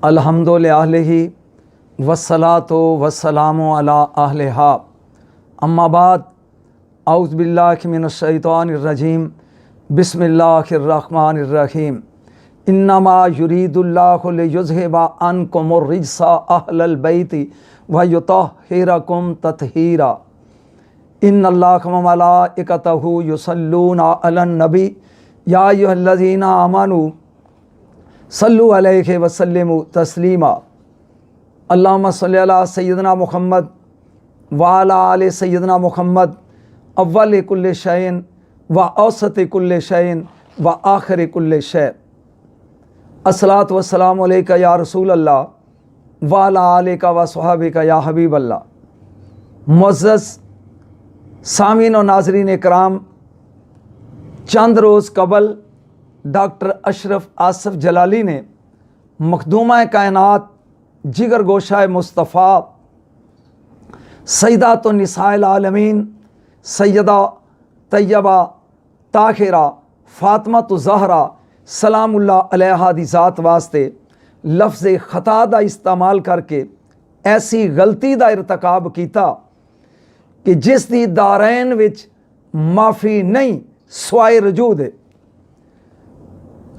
अल्हम्दुलिल्लाहि वस्सलातु वस्सलामु अला अहलिहा अम्मा बाद औज़ु बिल्लाहि मिनश शैतानिर्रजीम बिस्मिल्लाहिर्रहमानिर्रहीम इन्नमा युरीदुल्लाहु लियुज़हिबा अन्कुमुर रिज्सा अहलल बैति व युतहिरकुम तत्हीरा इन्नल्लाह व मलाइकतहु युसल्लूना अलन नबी या अय्युहल्लज़ीना आमनू सल्लु अलैहि वसल्लिमु तस्लीमा अल्लाहुम्मा सल्लि अला सय्यिदना मुहम्मद व अला आलि सय्यिदना मुहम्मद अव्वल कुल्लि शैइन व औसत कुल्लि शैइन व आखिर कुल्लि शै। अस्सलातु वस्सलामु अलैका या रसूल अल्लाह व अला आलिका व सहाबिका या हबीब अल्लाह। मुअज़्ज़ज़ सामीन और नाज़रीन इकराम, चंद रोज़ कबल डॉक्टर अशरफ आसिफ जलाली ने मखदूमा कायनात जिगर गोशाए मुस्तफ़ा सैयदातुन निसाइल आलमीन सैयदा तैयबा ताहिरा फ़ातिमा ज़हरा सलामुल्लाह अलैहा दी ज़ात वास्ते लफ्ज़ ख़ता दा इस्तेमाल करके ऐसी गलती दा इरतकाब कीता कि जिस दी दारैन विच माफ़ी नहीं स्वाए रजूद है।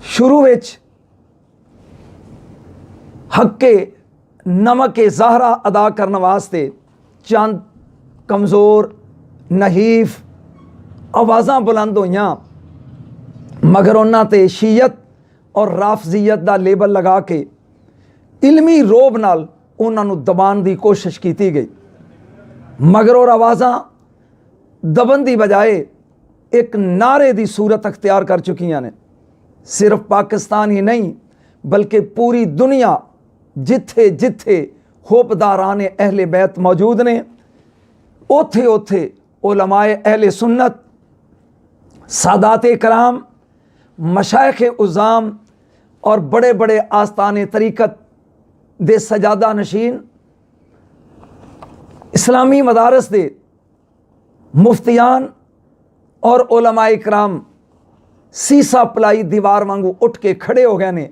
शुरू विच हक़े नमक ज़हरा अदा करने वास्ते चंद कमज़ोर नहीफ आवाज़ां बुलंद होईयां, मगर उन्हां ते शीयत और राफजियत दा लेबल लगा के इल्मी रोब नाल उन्हां नूं दबाण दी कोशिश की गई, मगर और आवाज़ां दबन दी बजाए एक नारे दी सूरत अख्तियार कर चुकियां ने। सिर्फ पाकिस्तान ही नहीं बल्कि पूरी दुनिया जिथे जिथे होपदारान अहले बैत मौजूद ने, ओथे ओथे उलमाए अहले सुन्नत, सादात कराम, मशाइख उज़ाम और बड़े बड़े आस्ताने तरीक़त दे सजादा नशीन, इस्लामी मदारस दे मुफ्तियान और उलमाए कराम सीसा पलाई दीवार वांगू उठ के खड़े हो गए ने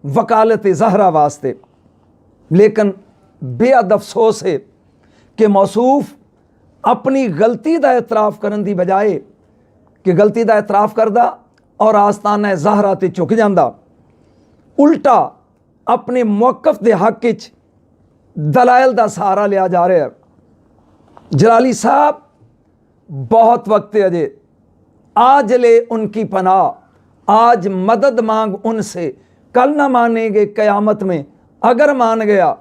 वकालत ज़हरा वास्ते। लेकिन बेहद अफसोस है कि मौसूफ अपनी गलती का एतराफ़ करने की बजाय कि गलती का एतराफ़ करदा और आस्ताना ज़हरा ते झुक जांदा, उल्टा अपने मौक़िफ़ दे हक़ विच दलाइल का सहारा लिया जा रहा है। जलाली साहब बहुत वक्त है अजे, आज ले उनकी पनाह, आज मदद मांग उनसे, कल ना मानेंगे क़यामत में, अगर मान गया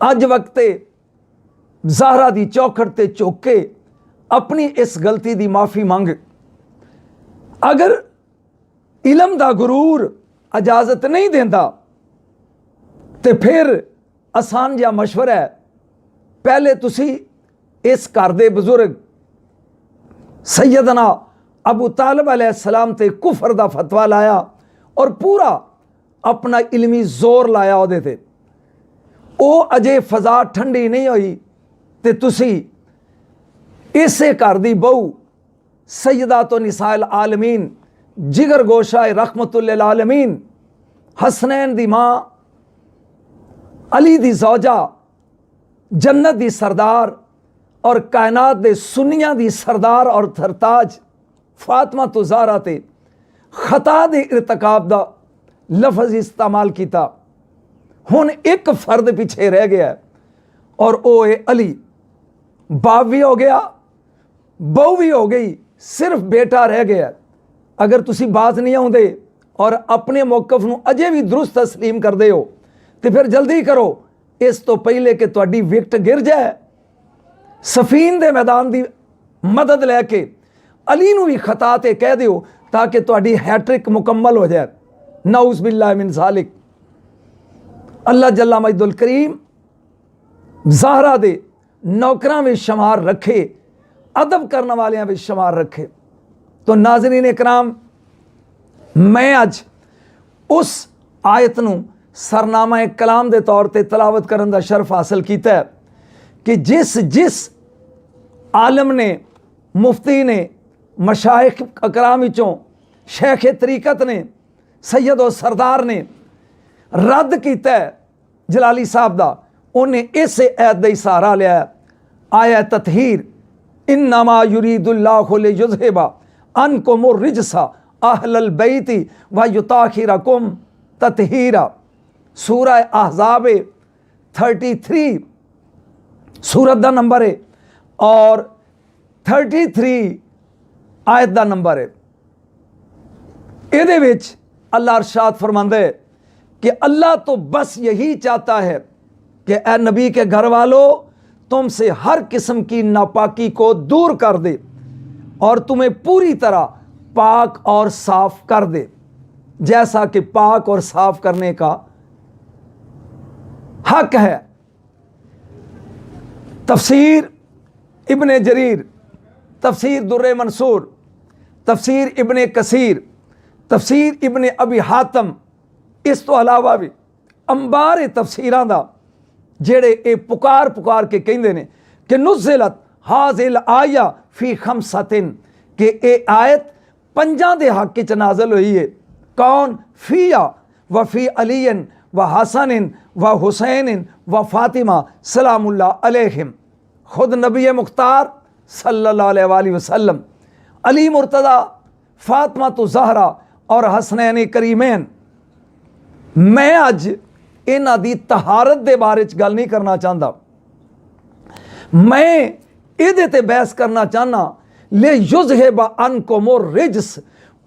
अज वक्ते ज़हरा दी चौखट ते झुक के अपनी इस गलती दी माफ़ी मंग। अगर इलम दा गुरूर इजाज़त नहीं देंदा तो फिर आसान जिहा मशवरा है, पहले तुसी इस घर दे बुजुर्ग सैयदना अबू तालिब अलैहिस्सलाम ते कुफर दा फतवा लाया और पूरा अपना इल्मी जोर लाया उहदे ते, ओ अजे फजा ठंडी नहीं हुई ते तुसी इसे घर दी बहू सैयदातुन निसाइल आलमीन जिगर गोशाए रहमतुल लिल आलमीन हसनैन दी मां, अली दी ज़ौजा, जन्नत दी सरदार और कायनात दे सुन्नियां दी सरदार और सरताज फ़ातिमा ज़हरा ते ख़ता दे इरतकाब दा लफ्ज़ इस्तेमाल किया। हुण एक फ़र्द पिछे रह गया और वो है अली। बाप भी हो गया, बहू भी हो गई, सिर्फ बेटा रह गया। अगर तुसी बात नहीं आउंदे और अपने मौक़िफ़ नूं अजे भी दुरुस्त तस्लीम करदे हो तो फिर जल्दी करो, इस तो पहले कि तुहाडी विकट गिर जाए। सफीन दे मैदान की मदद लैके अली नूं भी खता ते कह दिओ ताकि तुहाडी हैट्रिक मुकम्मल हो जाए। नऊज़ बिल्लाहि मिन ज़ालिक। अल्लाह जल्ला मजदुल करीम ज़हरा दे नौकरां में शुमार रखे, अदब करने वालियां में शुमार रखे। तो नाज़रीन इकराम, मैं अज उस आयत नूं सरनामा कलाम दे तौर ते तलावत करन दा शर्फ हासिल कीता है कि जिस जिस आलम ने, मुफ्ती ने, मशाइख अकराम विचों शेख तरीक़त ने, सैयद और सरदार ने रद्द किया जलाली साहब का, उन्हें इस ऐत का ही सहारा लिया। आया ततहीर, इन्नमा युरीदुल्लाहु लियुज़हिबा अन्कुमुर रिजसा अहलल बैति व युताहिरकुम ततहीरा। सूरह अहज़ाब 33 सूरत का नंबर है और 33 आयत का नंबर है। ये अल्लाह अरशाद फरमांदा है कि अल्लाह तो बस यही चाहता है कि ए नबी के घर वालों, तुमसे हर किस्म की नापाकी को दूर कर दे और तुम्हें पूरी तरह पाक और साफ कर दे, जैसा कि पाक और साफ करने का हक है। तफसीर इब्ने जरीर, तफसीर दुर्रे मंसूर, तफसीर इब्ने कसीर, तफसीर इब्ने अबी हातम, इस तो अलावा भी अंबार तफसीरां दा जेड़े ए पुकार पुकार के कहंदे ने कि नुज़िलत हाज़िल आया फी खमसतिन, कि ए आयत पंजां दे हक च नाज़िल हुई है। कौन? फिया व फी अलीन व हसन व हुसैन व फातिमा सलामुल्लाह अलैहिम। खुद नबी मुख्तार सल्लल्लाहु अलैहि वसल्लम, अली मुर्तज़ा, फातिमा तो ज़हरा और हसनैन करीमैन। मैं अज इन्हां दी तहारत दे बारे च गल नहीं करना चाहता, मैं इहदे ते बहस करना चाहना। ले युज़हिबा अन्कुमुर रिजस,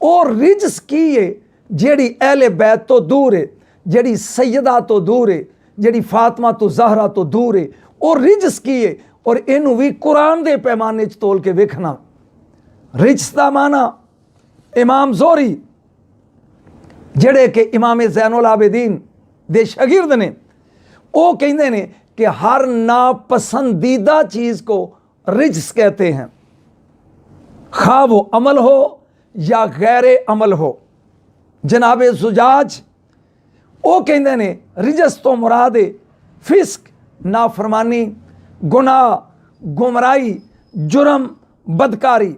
और रिजस की है जेड़ी अहले बैत तो दूर है, जेड़ी सैयदा तो दूर है, जेड़ी फातिमा तो ज़हरा तो दूर है, और रिजस की है। और इनू भी कुरान दे पैमाने च तोल के वेखना। रिजस दा माना इमाम ज़ोहरी जेड़े कि इमाम ज़ैनुल आबिदीन दे शागिर्द ने, वो कहते हैं कि हर नापसंदीदा चीज़ को रिजस कहते हैं, खा वो अमल हो या गैर अमल हो। जनाब जुजाज वो कहते हैं रिजस तो मुराद फिस्क, नाफरमानी, गुनाह, गुमराही, जुर्म, बदकारी।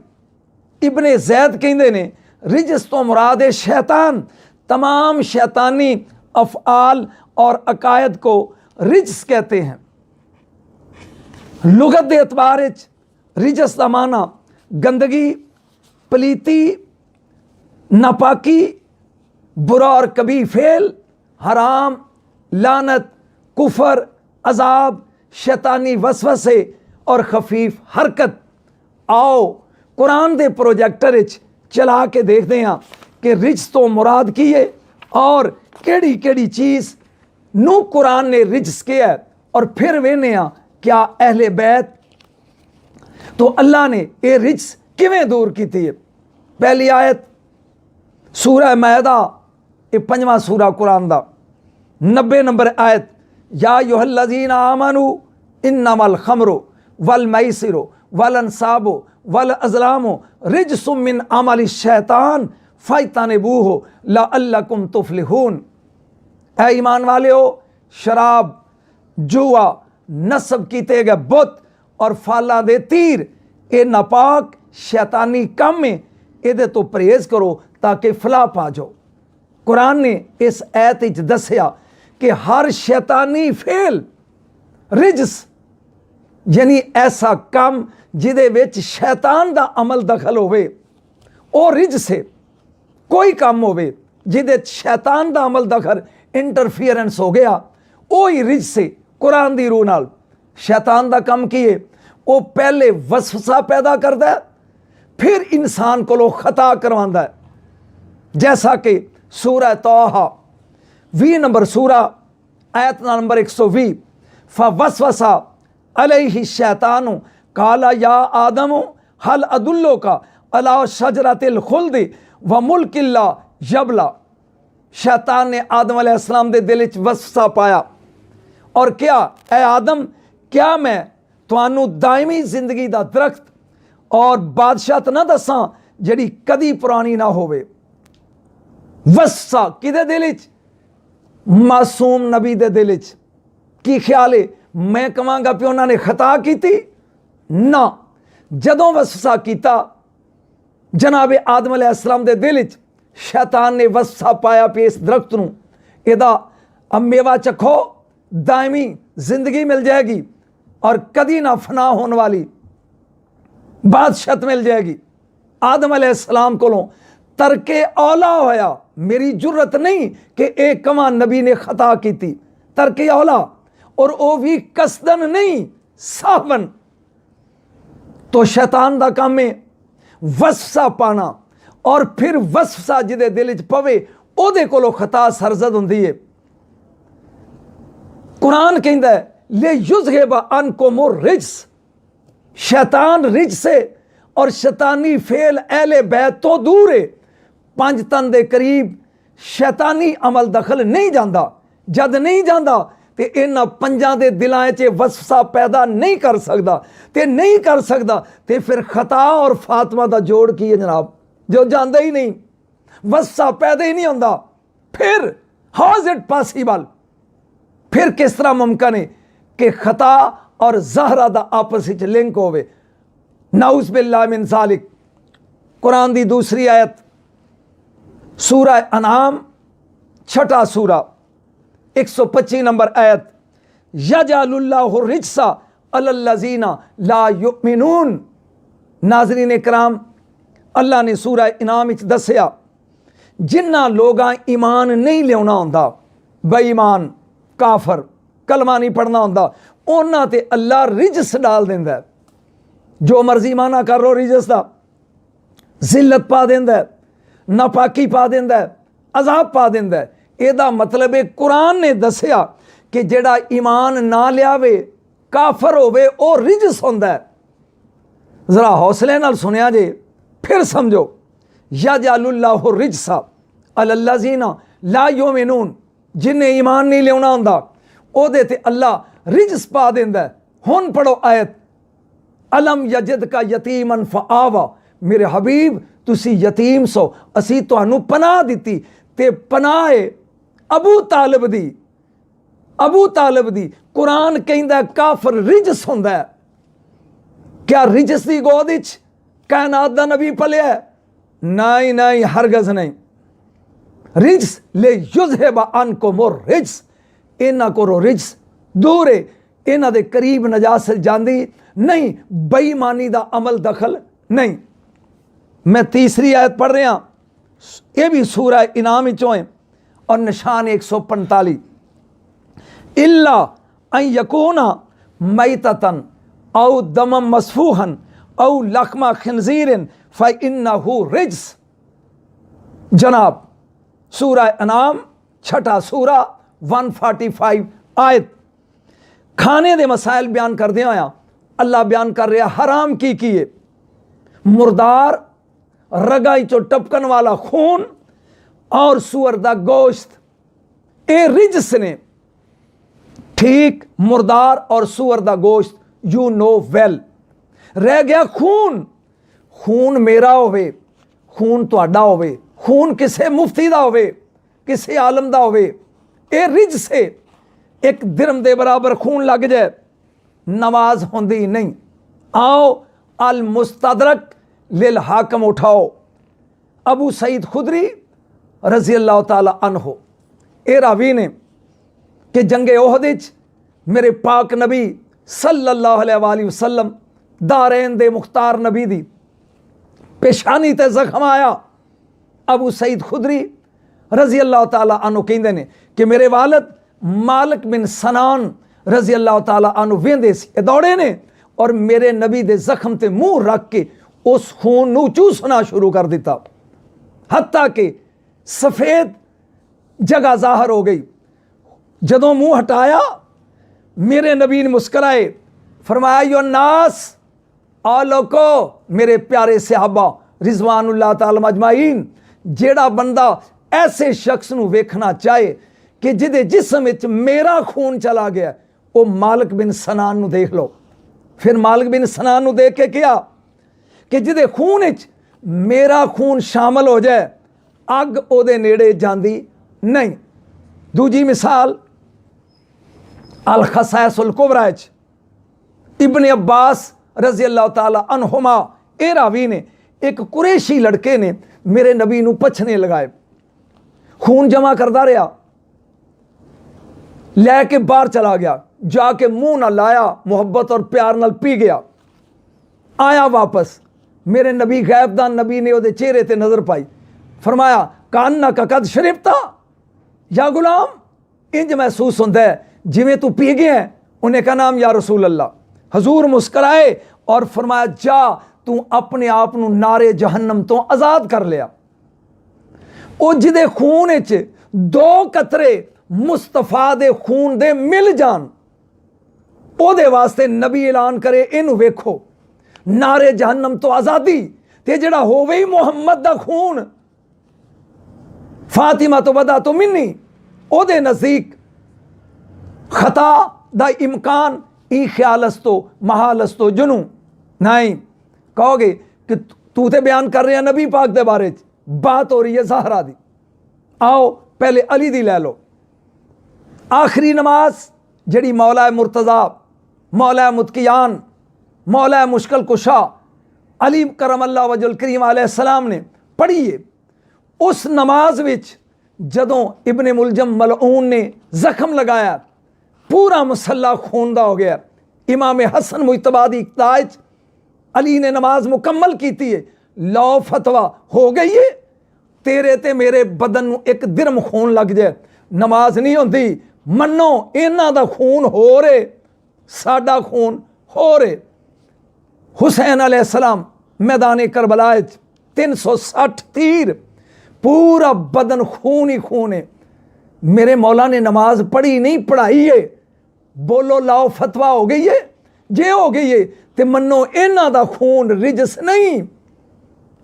इब्ने जैद कहते हैं रिजस तो मुराद शैतान, तमाम शैतानी अफ़आल और अकायद को रिजस कहते हैं। लुगत के एतबार रिजस का माना गंदगी, पलीती, नापाकी, बुरा और कभी फेल, हराम, लानत, कुफर, अजाब, शैतानी वसवसे और खफीफ हरकत। आओ कुरान दे प्रोजेक्टर चला के देखते हैं कि रिजस तो मुराद की है और केड़ी केड़ी चीज़ नू कुरान ने रिजस किया है। और फिर वेने क्या अहले बैत तो अल्लाह ने ये रिजस किवें दूर की थी। पहली आयत सूरह मैदा, ये 5वां सूरा कुरान दा 90 नंबर आयत, या युहल्लज़ीना आमनू इन्नमल खमरु वल मैसिरु वल अंसाबु वल अज़लामु रिजसुम मिन अमलि शैतान फ़ज्तनिबूहु लअल्लकुम तुफ़्लिहून। ऐ ईमान वाले हो, शराब, जुआ, नस्ब कीते गए बुत और फाला दे तीर, ये नापाक शैतानी कम है, ये तो परहेज करो ताकि फलाह पा जाओ। कुरान ने इस ऐत विच दस्या कि हर शैतानी फेल रिजस, यानी ऐसा काम जिदे विच शैतान दा अमल दखल होवे, ओ रिजस है। कोई काम होवे जिदे शैतान दा अमल दखल इंटरफीयरेंस हो गया, ओ ही रिजस है। कुरान दी रूह नाल शैतान दा काम की है, वो पहले वसवसा पैदा करता है, फिर इंसान को लो खता करवांदा है। जैसा कि सूरह तौहा 20 नंबर सूरा आयत नंबर 120, फवस्वसा अलैहि शैतानु काला या आदमु हल अदुल्लो का अला शजरतिल खुल्द व मुल्किल्ला यबला। शैतान ने आदम अलैहिस्सलाम दे दिल च वसवसा पाया और क्या, ए आदम, क्या मैं तुहानू दायमी जिंदगी दा दरख्त और बादशाहत ना दसा जड़ी कदी पुरानी ना होवे। वसवसा किदे दिल च? मासूम नबी दे दिल च। की ख्याल है मैं कहांगा कि उन्होंने खता की ना। जदों वसवसा किया जनाब आदम अलैहिस्सलाम दे दिल च, शैतान ने वसवसा पाया कि इस दरख्त नूं इहदा अब मेवा चखो, दायमी जिंदगी मिल जाएगी और कदी ना फना होने वाली बादशाहत मिल जाएगी। आदम अलैहिस्सलाम को तरके औला होया, मेरी जुर्रत नहीं कि एक कमा नबी ने खता की थी, तरके औला, और वो भी कसदन नहीं, सावन। तो शैतान दा काम है वसवसा पाना, और फिर वसवसा जिदे दिल च पवे ओदे कोलों खता सरजद हुंदी है। कुरान कहंदा है ले युज़हिबा अनकुम रिज्स, शैतान रिज से और शैतानी फेल अहले बैत तो दूर है। 5 तन दे करीब शैतानी अमल दखल नहीं जाता, जद नहीं जाता तो इन्हां 5 दे दिलां च वसवसा पैदा नहीं कर सकता, ते नहीं कर सकता तो फिर खता और फातिमा का जोड़ की है जनाब, जो जाता ही नहीं, वसवसा पैदा ही नहीं होता। फिर हाउ इज इट पॉसिबल, फिर किस तरह मुमकिन है कि खता और ज़हरा दा आपस में लिंक होवे। नाउज़ बिल्लाह मिन ज़ालिक। कुरान दी दूसरी आयत सूरा अनाम 6 सूरा 125 नंबर आयत, यजअलुल्लाहु रिज्सा अलल्लज़ीना ला युमिनून। नाज़रीन इकराम, अल्लाह ने सूरा इनाम विच दस्सिया जिन्ना लोगां ईमान नहीं लियाना होंदा, बेईमान काफर कलमा नहीं पढ़ना होंदा, उन्हां ते अल्लाह रिजस डाल देंदा है। जो मर्जी माना कर लो रिजस दा, जिल्लत पा देंदा है, नापाकी पा देंदा है, अजाब पा देंदा है। एदा मतलब है कुरान ने दसिया कि जेड़ा ईमान ना लियावे, काफर होवे, ओ रिजस होंदा है। जरा हौसले नाल सुनिया जे, फिर समझो, यजअलुल्लाहु रिज्सा अलल्लज़ीना ला युमिनून, जिन्हें ईमान नहीं लियाना होंदा ओदे ते अल्लाह रिजस पा देंदा है। हुन पढ़ो आयत, अलम यजिद का यतीमन फआवा, मेरे हबीब तुसी यतीम सो, असी तुहानू पनाह दिती, ते पनाह अबू तालिब दी, अबू तालिब दी। कुरान कहंदा काफर रिजस होंदा है। क्या रिजस दी गोद विच कायनात दा नबी पलिया है? नहीं नहीं, हरगज नहीं। रिज्स ले युज़हिबा अनकुम रिज्स, इन्हां को रिज्स दूर है, इन्हां दे करीब नजासत जांदी नहीं, बेईमानी दा अमल दखल नहीं। मैं तीसरी आयत पढ़ रहा, यह भी सूरा इनाम विचों है और निशान 145, इल्ला अन यकूना मैततन औ दमम मसफूहन औ लखमा खिंजीरिन फ़इन्नहु रिज्स। जनाब सूरा अनाम 6 सूरा 145 आयत। खाने दे मसाइल बयान कर दिया होया, अल्लाह बयान कर रहा हराम की किए, मुर्दार रगाई चो टपकन वाला खून और सुअर दा गोश्त, ए रिज्स ने। ठीक, मुर्दार और सुअर दा गोश्त यू नो वेल। रह गया खून, खून मेरा होवे, खून तुहाडा होवे, खून किसे मुफ्ती दा होवे, किसे आलम दा होवे, ए रिज से एक दिरम दे बराबर खून लग जाए, नमाज होंदी नहीं। आओ अल मुस्तदरक लिल हाकम उठाओ, अबू सईद खुदरी रजी अल्लाह ताला अन्हो, ए रावी ने कि जंगे ओहद विच मेरे पाक नबी सल्लल्लाहु अलैहि वसल्लम दारैन दे मुख्तार नबी दी पेशानी ते जख्म आया। अबू सईद खुदरी रजी अल्लाह ताला अन्हो कहंदे ने कि मेरे वालिद मालिक बिन सनान रजी अल्लाह ताला अन्हो वेंदे सी, दौड़े ने और मेरे नबी दे जख्म ते मुंह रख के उस खून नू चूसना शुरू कर दिता, हत्ता कि सफ़ेद जगह जाहिर हो गई। जदों मुंह हटाया मेरे नबी ने मुस्कराए, फरमाया यो नास, आ लोको मेरे प्यारे सहाबा रिजवानुल्लाह ताला अजमाइन, जेड़ा बंदा ऐसे शख्स नू वेखना चाहे कि जिदे जिस्म विच मेरा खून चला गया, वो मालिक बिन सनान नू देख लो। फिर मालिक बिन सनान नू देख के क्या कि जिदे खून विच मेरा खून शामिल हो जाए, अग ओदे नेड़े जांदी नहीं। दूजी मिसाल अल खसाइसुल कुबरा इब्ने अब्बास रजी अल्लाह ताला अन्हुमा, ए रावी ने एक कुरैशी लड़के ने मेरे नबी नू पछने लगाए, खून जमा करता रहा, लैके बाहर चला गया, जाके मुंह ना लाया, मुहब्बत और प्यार नाल पी गया। आया वापस, मेरे नबी गैबदान नबी ने ਉਹਦੇ चेहरे ते नज़र पाई, फरमाया कान्ना का कद शरीफता या गुलाम, इंज महसूस होंदा है जिवें तू पी गया है। उन्हें कहा नाम या रसूल अल्लाह। हजूर मुस्कराए और फरमाया जा तू अपने आप नू नारे जहन्नम तो आज़ाद कर लिया। ਉਹ ਜਿਹਦੇ खून ਵਿੱਚ 2 कतरे मुस्तफा दे खून दे मिल जान, ਉਹਦੇ वास्ते नबी ऐलान करे इनू वेखो नारे जहन्नम तो आज़ादी, ते जड़ा होवे ही मुहम्मद दा खून, फातिमा तो वदा तो मिन्नी, ਉਹਦੇ नज़दीक खता दा इम्कान ई ख्यालस तो महालस तो जुनू नहीं। कहोगे कि तू ते बयान कर रहे हैं नबी पाक दे बारे च, बात हो रही है ज़हरा दी। आओ पहले अली दी ले लो। आखिरी नमाज जड़ी मौला मुर्तज़ा, मौला मुतकियान, मौला मुश्किल कुशा अली करमल्ला वजल करीम अलैहिस्सलाम ने पढ़ी है। उस नमाज विच जदों इब्ने मुलजम मलऊन ने जख्म लगाया, पूरा मसला खून दा हो गया। इमाम हसन मुजतबा दी इक्ताज अली ने नमाज मुकम्मल की है, लो फतवा हो गई है, तेरे ते मेरे बदन नूं एक दिरम खून लग जाए नमाज नहीं होंदी। मनो इन्हां दा खून हो रहे, साडा खून हो रहे। हुसैन अलैहिस्सलाम मैदान करबला 360 तीर, पूरा बदन खून ही खून है। मेरे मौला ने नमाज पढ़ी नहीं पढ़ाई है, बोलो लाओ फतवा हो गई है। जे हो गई है तो मनो इन्हां दा खून रिजस नहीं,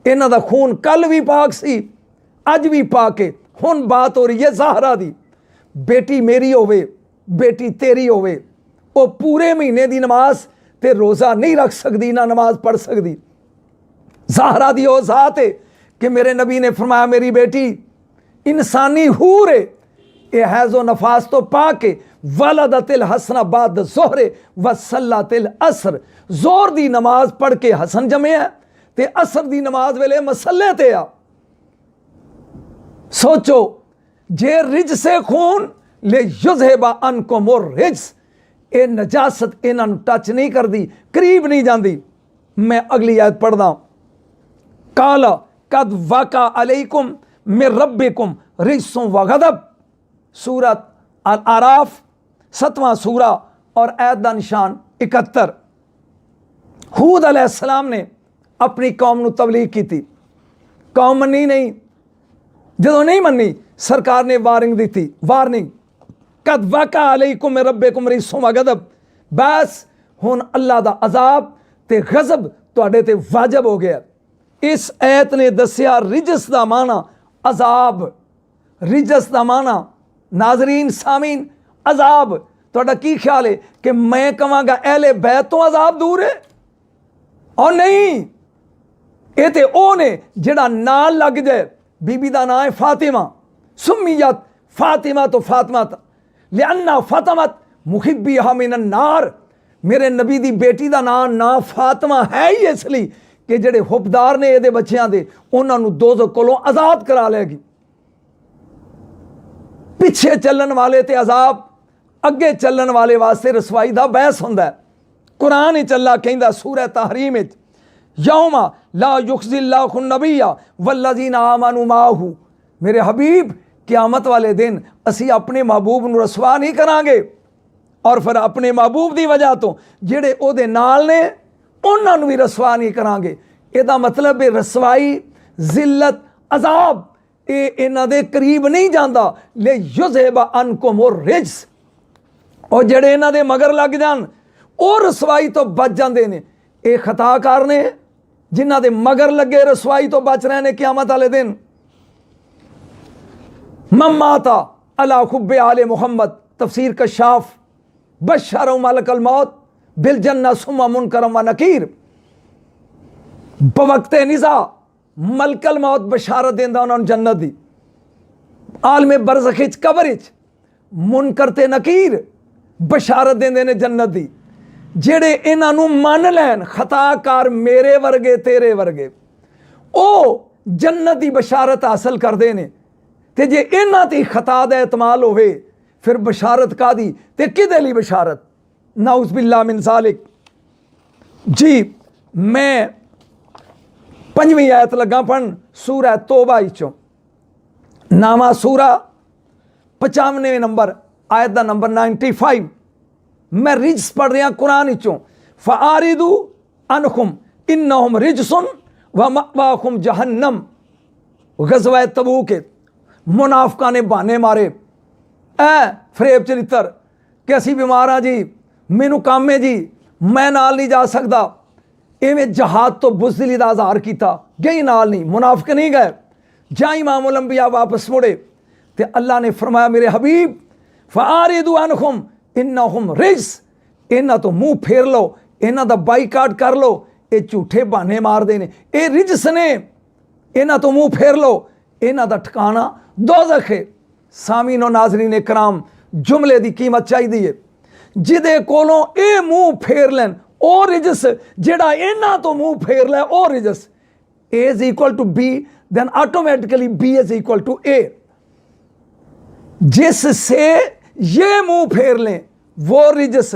इन्हां दा खून कल भी पाक सी, अज भी पाक है। हुण बात हो रही है ज़हरा दी। बेटी मेरी होवे, बेटी तेरी होवे, वो पूरे महीने दी नमाज ते रोज़ा नहीं रख सकती, ना नमाज पढ़ सकती। ज़हरा दी वो ज़ात है कि मेरे नबी ने फरमाया मेरी बेटी इंसानी हूर है, ये हैज़ो नफास तो पाक है। वलदतिल हसना बाद ज़ोहरे वसल्लतिल असर, जोर दी नमाज पढ़ के हसन जमे है ते असर दी नमाज वेले मसले ते आ। सोचो जे रिज से खून ले युज़हिबा अनकुम रिज, ये नजासत इन्हां नूं टच नहीं करती, करीब नहीं जाती। मैं अगली आयत पढ़दा, काला कद वाका अलैकुम मिर रब्बिकुम रिज्सुम व गज़ब, सूरत अल आराफ 7वां सूरा और आयत दा निशान 71। हूद अलैहिस्सलाम ने अपनी कौम नूं तबलीग की थी, कौम मनी नहीं। जदों नहीं मनी सरकार ने वार्निंग दी थी, वार्निंग कद वाका अलैकुम मिर रब्बिकुम रिज्सुम व गज़ब, बस हुण अल्लाह दा अजाब ते गज़ब तुहाडे ते वाजिब हो गया। इस आयत ने दसिया रिजस दा माना अजाब, रिजस दा माना नाजरीन सामीन अजाब। तुहाडा की ख्याल है कि मैं कहांगा अहले बैत तो अजाब दूर है? और नहीं, ये तो वो ने जिहड़ा नाल लग जाए। बीबी दा नाम है फातिमा, सुम्मियत फातिमा तो फातिमा लिअन्ना फातमत मुहिब्बिहा मिनन नार। मेरे नबी दी बेटी दा नाम ना फातिमा है ही इसलिए कि जिहड़े हुबदार ने इहदे बच्चियां दे उन्हां नूं दोज़ख कोलों आज़ाद करा लेगी। पिछे चलन वाले ते अजाब, अगे चलन वाले वास्ते रसवाई दा बहस हुंदा है। कुरान ही अल्लाह कहंदा सूरह तहरीम विच, यौमा ला युख्ज़िल्लाहु नबिय्या वल्लज़ीना आमनू माहू, मेरे हबीब क़यामत वाले दिन असी अपने महबूब नूं रसवा नहीं करांगे, और फिर अपने महबूब की वजह तो जिहड़े ओहदे नाल ने उन्हां नूं भी रसवा नहीं करांगे। इहदा मतलब है रसवाई, जिल्लत, अजाब ये इन्हां दे करीब नहीं जाता। ले युज़हिबा अनकुम रिज्स, और जिहड़े इन्हां दे मगर लग जान वो रसवाई तो बच जाते हैं। ये खताकार ने जिन्हां दे मगर लगे रसवाई तो बच रहे हैं क़यामत वाले दिन। मम्माता अला खुब्बे आले मुहम्मद, तफसीर कशाफ, बशर मलकल मौत बिल जन्नत सुम्मा मुनकरम व नकीर। बवक्ते निज़ा मलकल मौत बशारत देंदा उन्होंने जन्नत दी, आलमे बरज़ख कबर मुनकर ते नकीर बशारत देंदे ने जन्नत दी। जेड़े इन्हां नूं मन लैन खताकार मेरे वर्गे तेरे वर्गे, ओ जन्नत दी बशारत हासिल करते हैं। ते जे इन्हां ते खता दा एहतमाल होवे फिर बशारत का दी ते किदे ली बशारत, नाउज़ बिल्लाह मिन ज़ालिक। जी मैं 5वीं आयत लगा पढ़न सूरह तौबा चो, नामा सूरा 95 नंबर आयत का नंबर 95। मैं रिज्स पढ़ रहा कुरान चो, फ़आरिदू अनहुम इन्नहुम रिज्सुन व मअवाहुम जहन्नम। गज़वा तबूक मुनाफिकां ने बहाने मारे, ऐ फरेब चरित्र कि असी बीमार हाँ जी, मैनू काम है जी, मैं नाल नहीं जा सकता। इवें जहाद तो बुज़दिली दा इज़हार किया, गई नाल नहीं, मुनाफिक नहीं गए। जा इमामुल अंबिया वापस मुड़े तो अल्लाह ने फरमाया मेरे हबीब फ़आरिदू अनहुम इन्नहुम रिज्स, इन्हां तो मुँह फेर लो, इन्हां दा बाईकाट कर लो, ये झूठे बहाने मारते हैं, ये रिज्स ने, इन्हां तो मुँह फेर लो, इन्हां दा ठिकाना दोज़ख है। सामीनो नाज़रीन कराम, जुमले की कीमत चाहिए, जिदे कोलों ये मुँह फेर लैन ओ रिजस, जिहड़ा इन्हां तो मुँह फेर लै ओ रिजस। A is equal to B, then automatically B is equal to A। जिससे ये मुंह फेर लें वो रिजस,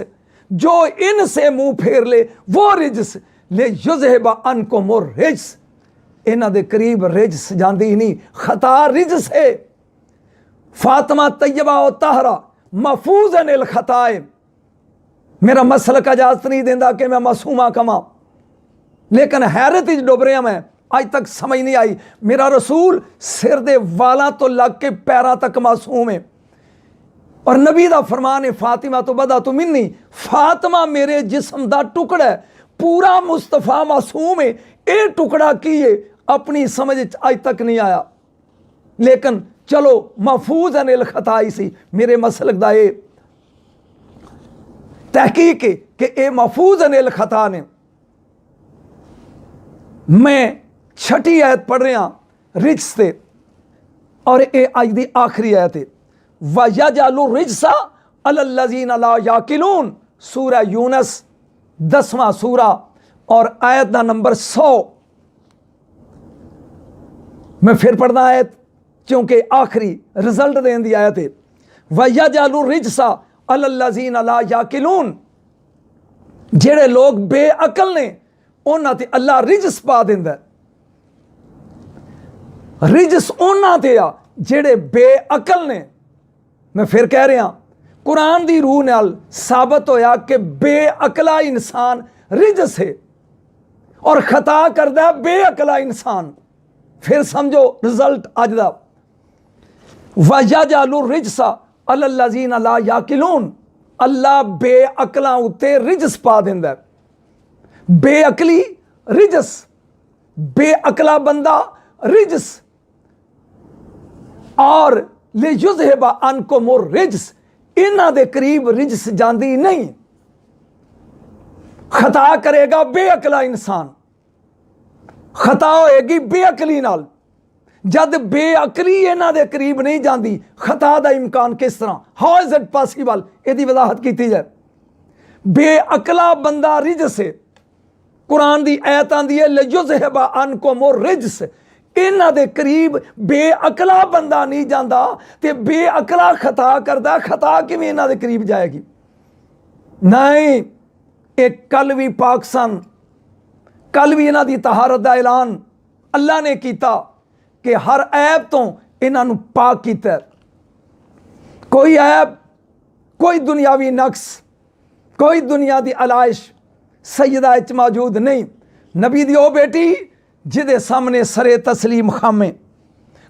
जो इनसे मुंह फेर ले वो रिजस। ले युज़हिबा अनकुम रिजस, इन्हां दे करीब रिजस जांदी ही नहीं, खता रिजस है। फातिमा तैयबा व ताहरा महफूज़न अल खताए। मेरा मसलक इजाज़त नहीं देता कि मैं मासूमा कमा, लेकिन हैरत ही डुब रहा मैं, आज तक समझ नहीं आई। मेरा रसूल सिर दे वालों तो लग के पैरों तक मासूम है, और नबी दा फरमान है फातिमा तो बदा तो मिन्नी, फातिमा मेरे जिस्म दा टुकड़ा है, पूरा मुस्तफा मासूम है। ये टुकड़ा की है अपनी समझ आज तक नहीं आया, लेकिन चलो महफूज अनिल खताई सी। मेरे मसलक दा ये तहकीक है कि ये महफूज अनिल खता ने। मैं 6ठी आयत पढ़ रहा रिज्स से, और ये अज दी आखिरी आयत है। वयजअलु रिज्सा अलल्लज़ीना ला याकिलून, सूरह यूनस 10वां सूरा और आयत का नंबर 100। मैं फिर पढ़ना आयत क्योंकि आखिरी रिजल्ट देने की आयत है। वयजअलु रिज्सा अलल्लज़ीना ला याकिलून, जेड़े लोग बेअकल ने उन्हां ते अल्लाह रिज्स पा दिंदा है। रिज्स उन्हां ते आ जेड़े बेअकल ने। मैं फिर कह रहा कुरान दी रूह नाल साबित होया कि बेअकला इंसान रिज्स है और खता करदा बेअकला इंसान। फिर समझो रिजल्ट अज दा, वयजअलु रिज्सा अलल्लज़ीना ला याकिलून, अल्लाह बेअकलां उत्ते रिज्स पा दिंदा है। बेअकली रिज्स, बेअकला बंदा रिज्स, और ले युज़हिबा अनकुम रिज्स, इन्हां दे करीब रिज्स जांदी नहीं। खता करेगा बेअकला इंसान, खता होएगी बेअकली नाल। जद बेअकली इन्हां दे करीब नहीं जाती, खता दा इम्कान किस तरह, हाउ इज इट पॉसिबल, इसकी वजाहत की जाए। बेअकला बंदा रिज्स है। कुरान दी आयत आंदी है लयुज़हिबा अनकुम रिज्स, इन्हां दे करीब बेअकला बंदा नहीं जाता, ते बेअकला खता करदा, खता किवें इन्हां दे करीब जाएगी। नहीं, एक कल भी पाक सन, कल भी इन्हां दी तहारत दा ऐलान अल्लाह ने किया कि हर ऐब तो इन्हां नूं पाक कीता। कोई ऐब, कोई दुनियावी नक्स, कोई दुनिया दी अलाइश सैयदा इच मौजूद नहीं। नबी दी ओ बेटी जिदे सामने सरे तस्लीम खामे,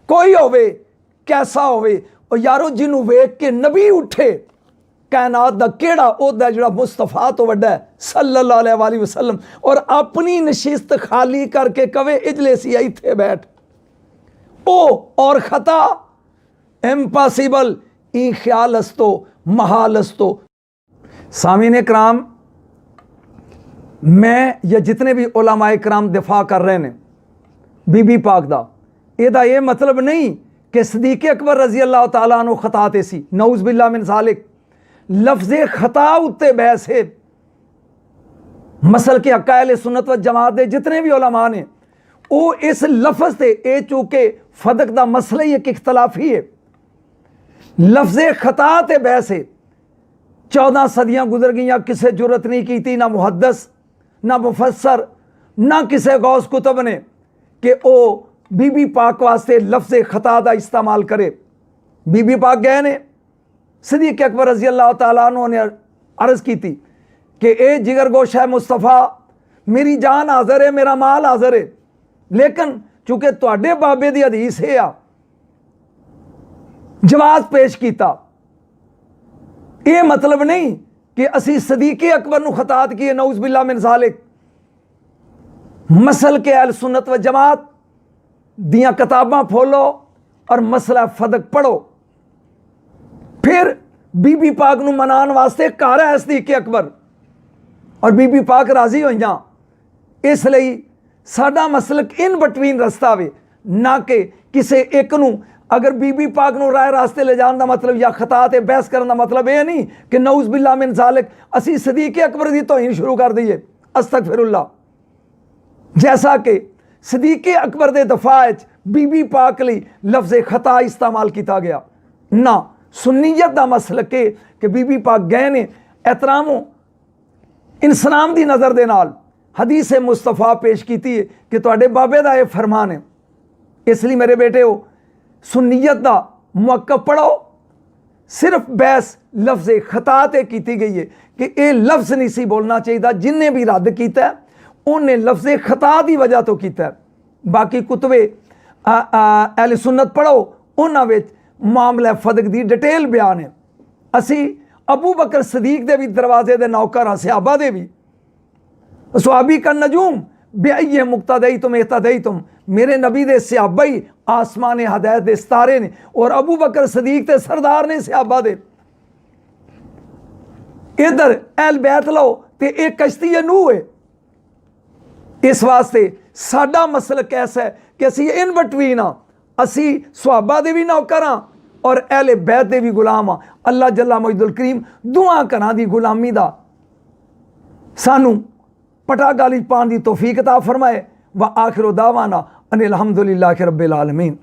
कोई होवे कैसा होवे, और यारो जिन्हों वेख के नबी उठे, कायनात दा केड़ा ओहदा जिहड़ा मुस्तफा तो वड्डा है सल्लल्लाहु अलैहि वसल्लम, और अपनी नशिस्त खाली करके कवे इजलेसी इत्थे बैठ, ओ और खता इम्पॉसिबल, ई ख्याल अस्तो महाल अस्तो। सामीन कराम, मैं या जितने भी उलमाए कराम दिफा कर रहे हैं बीबी पाक दा, एदा ये मतलब नहीं कि सदीक़ अकबर रजी अल्लाह तआला अन्हु खता ते सी, नऊज़ बिल्लाह मिन ज़ालिक। लफ्ज़े खता उत्ते बहस है। मसल के अकायल सुन्नत व जमात दे जितने भी उलमा ने, वो इस लफ्ज़ से ए चूँकि फदक दा मसला ही एक इख्तलाफी है, लफ्ज़े खता ते बहस है 14 सदियां गुजर गई, किसे जुरत नहीं की थी, ना मुहद्दस ना मुफस्सर ना किसे गौस कुतब ने कि ओ बीबी पाक वास्ते लफ्ज़ खता दा इस्तेमाल करे। बीबी पाक गए ने सिद्दीक़ अकबर रज़ी अल्लाह तआला अन्हु ने अर्ज़ की थी कि ए जिगर गोशा मुस्तफ़ा, मेरी जान हाज़र है, मेरा माल हाज़र है, लेकिन चूँकि तुहाडे बाबे दी हदीस है आ जवाब पेश किया। ये मतलब नहीं कि असी सदीक़े अकबर नू खतात किए, नऊज़ बिल्लाह मिन ज़ालिक। मसल के अहल सुन्नत व जमात दियाँ किताबां खोलो और मसला फदक पढ़ो। फिर बीबी पाक नू मनान वास्ते घर है सदीक़े अकबर और बीबी पाक राजी होइयां। इसलिए साडा मसलक इन बिटवीन रस्ता वे, ना कि किसे एक नू अगर बीबी पाक नू राह रास्ते ले जाने का मतलब या खता ते बहस करने का मतलब यह नहीं कि नऊज़ बिल्लाह मिन ज़ालिक असी सदीक़े अकबर की तौहीन शुरू कर दईए, अस्तगफिरुल्लाह। जैसा कि सदीक़े अकबर के दफा बीबी पाक लई लफ्ज़ खता इस्तेमाल किया गया। ना सुन्नीयत का मसलक है कि बीबी पाक गए ने एहतरामों इंसाम की नज़र दे नाल हदीस मुस्तफ़ा पेश की है कि तुहाडे बाबे का यह फरमान है। इसलिए मेरे बेटे हो सुन्नीयत का मुअक्कब पढ़ो। सिर्फ बहस लफ्ज़ खता ते की गई है कि यह लफ्ज़ नहीं सी बोलना चाहिए, जिन्हें भी रद्द किया उन्हें लफ्ज़ खता की वजह तो किया। बाकी कुतबे अहले सुन्नत पढ़ो, उन्होंने मामला फदक की डिटेल बयान है। असी अबू बकर सदीक के भी दरवाजे के नौकर हाँ, सहाबा दे भी। सहाबी का नजूम बेअय्य मुक्तदई तुम एहतदई तुम, मेरे नबी दे सहाबा ही आसमान हदायत दे सितारे ने और अबू बकर सदीक ते सरदार ने सहाबा दे। इधर अहल बैत लो ते एक कश्ती नूह है। इस वास्ते साडा मसलक ऐसा है कि असी इन बिटवीन हाँ, असी सहाबा दे भी नौकर हाँ और अहले बैत दे भी गुलाम हाँ। अल्लाह जल्ला मजदुल करीम दुआ घरां दी गुलामी दा सानू पटा गाली पान दी तौफीक अता फरमाए। व आखिर दावाना अनिल हम्दुलिल्लाहि रब्बिल आलमीन।